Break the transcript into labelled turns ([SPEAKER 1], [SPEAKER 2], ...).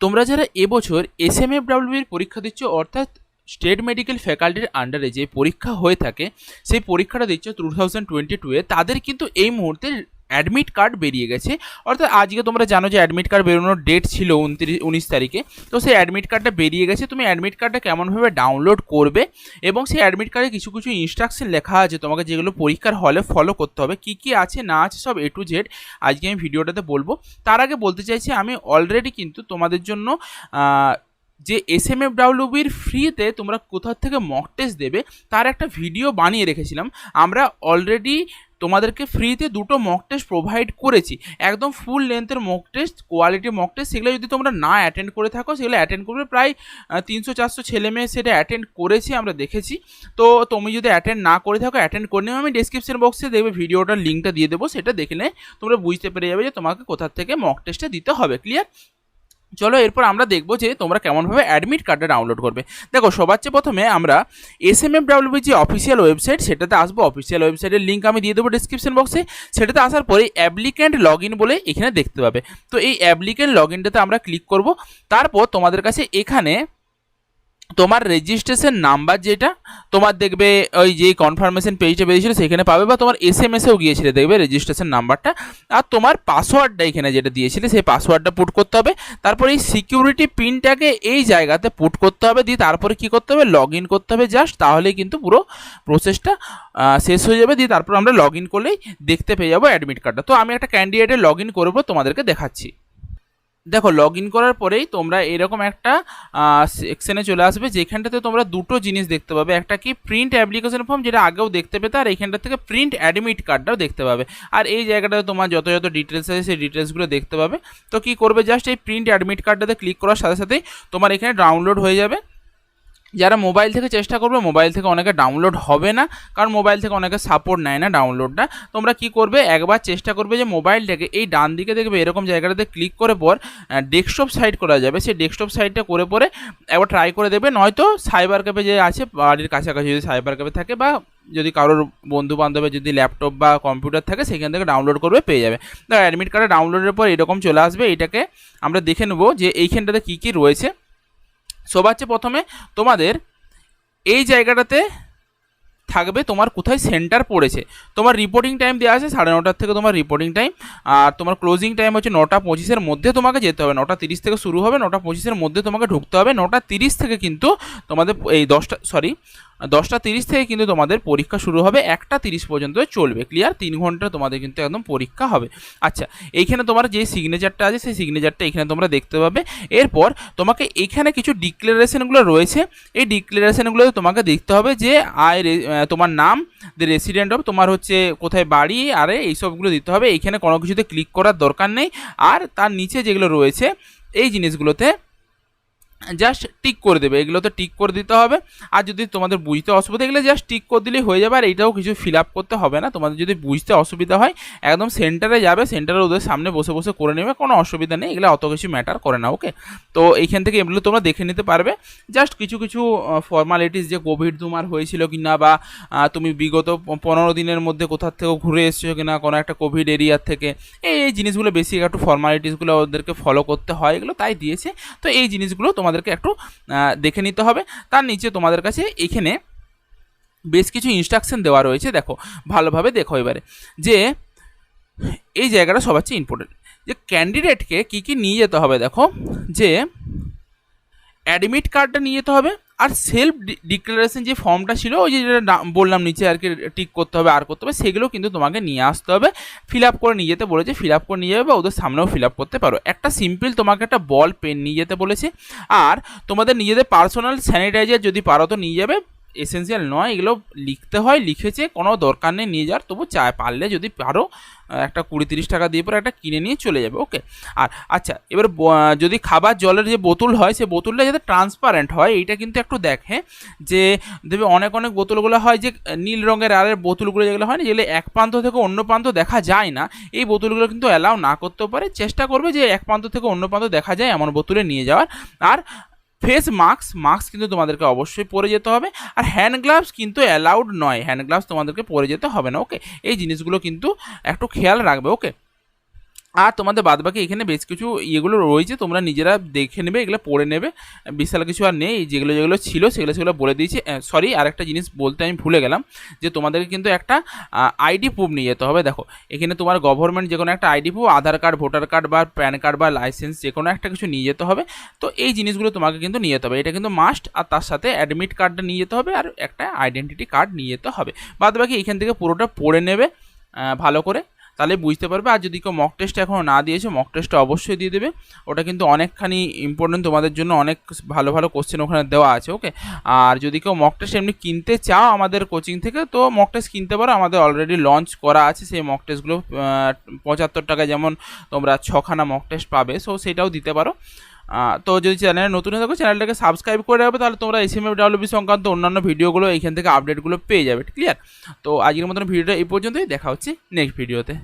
[SPEAKER 1] তোমরা যারা এবছর এসএমএফডব্লিউবির পরীক্ষা দিচ্ছ, অর্থাৎ স্টেট মেডিকেল ফ্যাকাল্টির আন্ডারে যে পরীক্ষা হয়ে থাকে সেই পরীক্ষাটা দিচ্ছ 2022-এ, তাদের কিন্তু এই মুহূর্তে অ্যাডমিট কার্ড বেরিয়ে গেছে। অর্থাৎ আজকে তোমরা জানো যে অ্যাডমিট কার্ড বেরোনোর ডেট ছিল 19 তারিখে। তো সেই অ্যাডমিট কার্ডটা বেরিয়ে গেছে। তুমি অ্যাডমিট কার্ডটা কেমনভাবে ডাউনলোড করবে এবং সেই অ্যাডমিট কার্ডে কিছু কিছু ইনস্ট্রাকশন লেখা আছে তোমাকে, যেগুলো পরীক্ষার হলে ফলো করতে হবে, কী কী আছে না আছে সব A to Z আজকে আমি ভিডিওটাতে বলবো। তার আগে বলতে চাইছি, আমি অলরেডি কিন্তু তোমাদের জন্য যে এসএমএফডব্লিউবির ফ্রিতে তোমরা কোথা থেকে মক টেস্ট দেবে তার একটা ভিডিও বানিয়ে রেখেছিলাম। আমরা অলরেডি তোমাদেরকে ফ্রিতে দুটো মক টেস্ট প্রোভাইড করেছি, একদম ফুল লেন্থের mock test, quality mock test. সেগুলো যদি তোমরা না অ্যাটেন্ড করে থাকো, সেগুলো অ্যাটেন্ড করবে। প্রায় 300-400 ছেলে মেয়ে সেটা অ্যাটেন্ড করেছি, আমরা দেখেছি। তো তুমি যদি অ্যাটেন্ড না করে থাকো, অ্যাটেন্ড করে নিও। আমি ডিসক্রিপশন বক্সে দেখবে ভিডিওটার লিঙ্কটা দিয়ে দেবো, সেটা দেখলে তোমরা বুঝতে পেরে যাবে যে তোমাকে কোথা থেকে মক টেস্টটা দিতে হবে। ক্লিয়ার? চলো এরপর আমরা দেখবো যে তোমরা কেমনভাবে অ্যাডমিট কার্ডটা ডাউনলোড করবে। দেখো, সবার চেয়ে প্রথমে আমরা এসএমএফডব্লিউবি যে অফিসিয়াল ওয়েবসাইট সেটাতে আসবো। অফিসিয়াল ওয়েবসাইটের লিঙ্ক আমি দিয়ে দেবো ডিসক্রিপশন বক্সে। সেটাতে আসার পরে অ্যাপ্লিক্যান্ট লগ ইন বলে এখানে দেখতে পাবে। তো এই অ্যাপ্লিক্যান্ট লগ ইনটাতে আমরা ক্লিক করব। তারপর তোমাদের কাছে এখানে তোমার রেজিস্ট্রেশন নাম্বার, যেটা তোমার দেখবে ওই যে কনফার্মেশন পেজটা বেরিয়েছিল সেখানে পাবে, বা তোমার এসএমএসেও গিয়েছিলে দেখবে রেজিস্ট্রেশন নাম্বারটা, আর তোমার পাসওয়ার্ডটা এখানে যেটা দিয়েছিলে সেই পাসওয়ার্ডটা পুট করতে হবে। তারপর এই সিকিউরিটি পিনটাকে এই জায়গাতে পুট করতে হবে, দিয়ে তারপরে কী করতে হবে, লগ ইন করতে হবে জাস্ট। তাহলেই কিন্তু পুরো প্রসেসটা শেষ হয়ে যাবে। দিয়ে তারপর আমরা লগ ইন করলেই দেখতে পেয়ে যাবো অ্যাডমিট কার্ডটা। তো আমি একটা ক্যান্ডিডেটের লগ ইন করবো, তোমাদেরকে দেখাচ্ছি। দেখো, লগ ইন করার পরেই তোমরা এরকম একটা সেকশনে চলে আসবে, যেখানটাতে তোমরা দুটো জিনিস দেখতে পাবে। একটা কি প্রিন্ট অ্যাপ্লিকেশন ফর্ম, যেটা আগেও দেখতে পেতে, আর এইখানটা থেকে প্রিন্ট অ্যাডমিট কার্ডটাও দেখতে পাবে। আর এই জায়গাটাতে তোমার যত যত ডিটেলস আছে সেই ডিটেলসগুলো দেখতে পাবে। তো কী করবে, জাস্ট এই প্রিন্ট অ্যাডমিট কার্ডটাতে ক্লিক করার সাথে সাথেই তোমার এখানে ডাউনলোড হয়ে যাবে। যারা মোবাইল থেকে চেষ্টা করবে, মোবাইল থেকে অনেকে ডাউনলোড হবে না, কারণ মোবাইল থেকে অনেকে সাপোর্ট নেয় না ডাউনলোডটা। তোমরা কি করবে, একবার চেষ্টা করবে যে মোবাইলটাকে এই ডান দিকে দেখবে এরকম জায়গাটাতে ক্লিক করে পর ডেস্কটপ সাইড করা যাবে, সেই ডেস্কটপ সাইডটা করে পরে একবার ট্রাই করে দেবে। নয়তো সাইবার ক্যাফে যে আছে বাড়ির কাছাকাছি, যদি সাইবার ক্যাফে থাকে, বা যদি কারোর বন্ধু বান্ধবের যদি ল্যাপটপ বা কম্পিউটার থাকে সেখান থেকে ডাউনলোড করবে, পেয়ে যাবে। দেখো, অ্যাডমিট কার্ডে ডাউনলোডের পর এরকম চলে আসবে। এটাকে আমরা দেখে নেবো যে এইখানটাতে কী কী রয়েছে। সবার চেয়ে প্রথমে তোমাদের এই জায়গাটাতে থাকবে তোমার কোথায় সেন্টার পড়েছে। তোমার রিপোর্টিং টাইম দেওয়া আছে 9:30 থেকে তোমার রিপোর্টিং টাইম, আর তোমার ক্লোজিং টাইম হচ্ছে 9:25-এর মধ্যে তোমাকে যেতে হবে। 9:30 থেকে শুরু হবে, 9:25-এর মধ্যে তোমাকে ঢুকতে হবে। 9:30 থেকে কিন্তু তোমাদের এই 10:30 থেকে কিন্তু তোমাদের পরীক্ষা শুরু হবে, 1:30 পর্যন্ত চলবে। ক্লিয়ার? 3 ঘন্টা তোমাদের কিন্তু একদম পরীক্ষা হবে। আচ্ছা, এইখানে তোমার যে সিগনেচারটা আছে সেই সিগনেচারটা এখানে তোমরা দেখতে পাবে। এরপর তোমাকে এইখানে কিছু ডিক্লারেশনগুলো রয়েছে, এই ডিক্লারেশনগুলো তোমাকে দেখতে হবে যে তোমার নাম, দ্য রেসিডেন্ট অফ, তোমার হচ্ছে কোথায় বাড়ি, আরে এইসবগুলো দিতে হবে। এইখানে কোনো কিছুতে ক্লিক করার দরকার নেই। আর তার নিচে যেগুলো রয়েছে এই জিনিসগুলোতে জাস্ট টিক করে দেবে, এগুলো তো টিক করে দিতে হবে। আর যদি তোমাদের বুঝতে অসুবিধা, এগুলো জাস্ট টিক করে দিলেই হয়ে যাবে। আর এইটাও কিছু ফিল আপ করতে হবে না। তোমাদের যদি বুঝতে অসুবিধা হয়, একদম সেন্টারে যাবে, সেন্টারে ওদের সামনে বসে বসে করে নেবে, কোনো অসুবিধা নেই। এগুলো অত কিছু ম্যাটার করে না। ওকে, তো এইখান থেকে এগুলো তোমরা দেখে নিতে পারবে। জাস্ট কিছু কিছু ফর্মালিটিস, যে কোভিড তোমার হয়েছিল কিনা, বা তুমি বিগত 15 দিনের মধ্যে কোথার থেকে ঘুরে এসেছো কিনা কোনো একটা কোভিড এরিয়ার থেকে, এই জিনিসগুলো বেশি একটু ফর্মালিটিসগুলো ওদেরকে ফলো করতে হয়, এগুলো তাই দিয়েছে। তো এই জিনিসগুলো তোমাদেরকে একটু দেখে নিতে হবে। তার নিচে তোমাদের কাছে এখানে বেশ কিছু ইনস্ট্রাকশন দেওয়া রয়েছে, দেখো ভালোভাবে দেখো এবারে, যে এই জায়গাটা সবার চেয়ে ইম্পর্টেন্ট, যে ক্যান্ডিডেটকে কী কী নিয়ে যেতে হবে। দেখো, যে অ্যাডমিট কার্ডটা নিয়ে যেতে হবে, আর সেলফ ডিক্লারেশন যে ফর্মটা ছিল, ওই যে যেটা বললাম নিচে আর কি টিক করতে হবে আর করতে হবে, সেগুলো কিন্তু তোমাকে নিয়ে আসতে হবে। ফিল আপ করে নিয়ে যেতে বলেছে, ফিল আপ করে নিয়ে যাবে, বা ওদের সামনেও ফিল আপ করতে পারো। একটা সিম্পল তোমাকে একটা বল পেন নিয়ে যেতে বলেছে, আর তোমাদের নিজেদের পার্সোনাল স্যানিটাইজার যদি পারো তো নিয়ে যাবে। এসেন্সিয়াল নয়, এগুলো লিখতে হয়, লিখেছে, কোনো দরকার নেই নিয়ে যাওয়ার, তবু পারলে যদি পারো একটা 20-30 টাকা দিয়ে পরে একটা কিনে নিয়ে চলে যাবে। ওকে, আর আচ্ছা, এবার যদি খাবার জলের যে বোতল হয়, সে বোতলটা যাতে ট্রান্সপারেন্ট হয়, এইটা কিন্তু একটু দেখে। যে দেখবে অনেক অনেক বোতলগুলো হয় যে নীল রঙের, আর বোতলগুলো যেগুলো হয় না, যেগুলো এক প্রান্ত থেকে অন্য প্রান্ত দেখা যায় না, এই বোতলগুলো কিন্তু অ্যালাউ না করতেও পারে। চেষ্টা করবে যে এক প্রান্ত থেকে অন্য প্রান্ত দেখা যায় এমন বোতলে নিয়ে যাওয়ার। আর ফেস মাস্ক কিন্তু তোমাদেরকে অবশ্যই পরে যেতে হবে। আর হ্যান্ড গ্লাভস কিন্তু অ্যালাউড নয়, হ্যান্ড গ্লাভস তোমাদেরকে পরে যেতে হবে না। ওকে, এই জিনিসগুলো কিন্তু একটু খেয়াল রাখবে। ওকে, আর তোমাদের বাদবাকি এখানে বেশ কিছু ইয়েগুলো রয়েছে, তোমরা নিজেরা দেখে নেবে, এগুলো পড়ে নেবে, বিশাল কিছু আর নেই। যেগুলো যেগুলো ছিল সেগুলো বলে দিয়েছি। সরি, আরেকটা জিনিস বলতে আমি ভুলে গেলাম, যে তোমাদেরকে কিন্তু একটা আইডি প্রুফ নিয়ে যেতে হবে। দেখো এখানে তোমার গভর্নমেন্ট যে কোনো একটা আইডি প্রুফ, আধার কার্ড, ভোটার কার্ড বা প্যান কার্ড বা লাইসেন্স, যে কোনো একটা কিছু নিয়ে যেতে হবে। তো এই জিনিসগুলো তোমাকে কিন্তু নিয়ে যেতে হবে, এটা কিন্তু মাস্ট। আর তার সাথে অ্যাডমিট কার্ডটা নিয়ে যেতে হবে, আর একটা আইডেন্টিটি কার্ড নিয়ে যেতে হবে। বাদবাকি এখান থেকে পুরোটা পড়ে নেবে ভালো করে, তাহলে বুঝতে পারবে। আর যদি কেউ মক টেস্ট এখনও না দিয়েছে, মক টেস্টটা অবশ্যই দিয়ে দেবে, ওটা কিন্তু অনেকখানি ইম্পর্টেন্ট তোমাদের জন্য, অনেক ভালো ভালো কোশ্চেন ওখানে দেওয়া আছে। ওকে, আর যদি কেউ মক টেস্ট এমনি কিনতে চাও আমাদের কোচিং থেকে, তো মক টেস্ট কিনতে পারো, আমাদের অলরেডি লঞ্চ করা আছে সেই মক টেস্টগুলো। 75 টাকায় যেমন তোমরা 6খানা মক টেস্ট পাবে, সো সেটাও দিতে পারো। তো যদি চ্যানেলে নতুন হয়ে থাকো, চ্যানেলটাকে সাবস্ক্রাইব করে রাখবে, তাহলে তোমরা এসএমএফডব্লিউবি সংক্রান্ত অন্যান্য ভিডিওগুলো এইখান থেকে আপডেটগুলো পেয়ে যাবে। ক্লিয়ার? তো আজকের মতন ভিডিওটা এই পর্যন্তই, দেখা হচ্ছে নেক্সট ভিডিওতে।